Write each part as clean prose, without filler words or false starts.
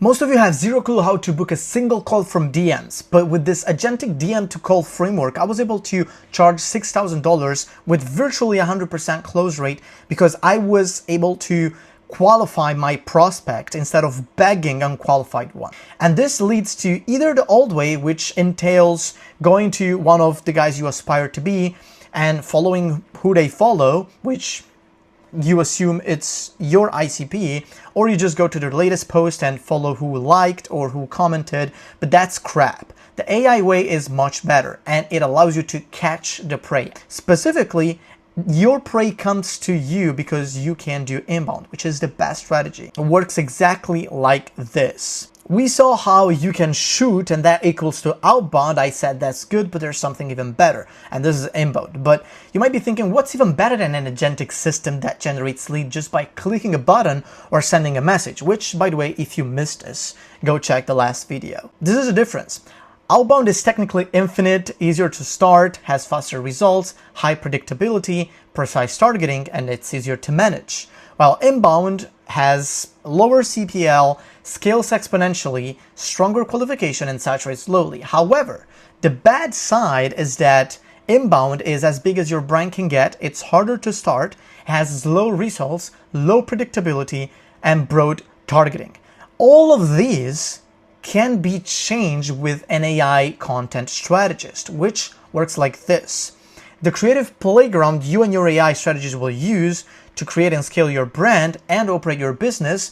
Most of you have zero clue how to book a single call from DMs, but with this Agentic DM to call framework, I was able to charge $6,000 with virtually 100% close rate because I was able to qualify my prospect instead of begging unqualified one. And this leads to either the old way, which entails going to one of the guys you aspire to be and following who they follow, which you assume it's your ICP, or you just go to their latest post and follow who liked or who commented, but that's crap. The AI way is much better and it allows you to catch the prey. Specifically, your prey comes to you because you can do inbound, which is the best strategy. It works exactly like this. We saw how you can shoot and that equals to outbound. I said that's good, but there's something even better, and this is inbound. But you might be thinking, what's even better than an agentic system that generates lead just by clicking a button or sending a message? Which, by the way, if you missed this, go check the last video. This is the difference. Outbound is technically infinite, easier to start, has faster results, high predictability, precise targeting, and it's easier to manage. While inbound has lower CPL, scales exponentially, stronger qualification, and saturates slowly. However, the bad side is that inbound is as big as your brain can get, it's harder to start, has slow results, low predictability, and broad targeting. All of these can be changed with an AI content strategist, which works like this. The creative playground you and your AI strategist will use to create and scale your brand and operate your business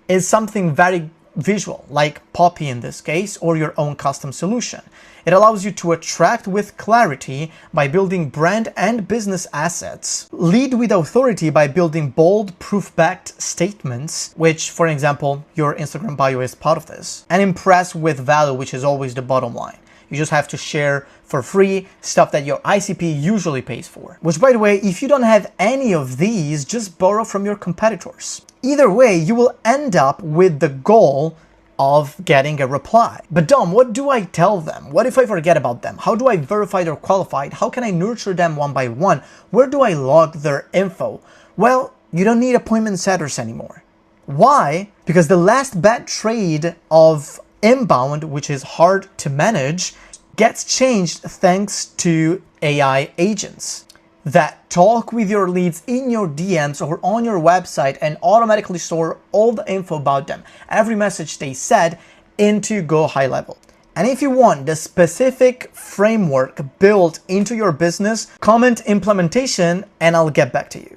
is something very visual, like Poppy in this case, or your own custom solution. It allows you to attract with clarity by building brand and business assets, lead with authority by building bold, proof-backed statements, which, for example, your Instagram bio is part of this, and impress with value, which is always the bottom line. You just have to share for free stuff that your ICP usually pays for. Which, by the way, if you don't have any of these, just borrow from your competitors. Either way, you will end up with the goal of getting a reply. But Dom, what do I tell them? What if I forget about them? How do I verify they're qualified? How can I nurture them one by one? Where do I log their info? Well, you don't need appointment setters anymore. Why? Because the last bad trade of inbound, which is hard to manage, gets changed thanks to AI agents that talk with your leads in your DMs or on your website and automatically store all the info about them, every message they said, into Go High Level. And if you want the specific framework built into your business, comment implementation and I'll get back to you.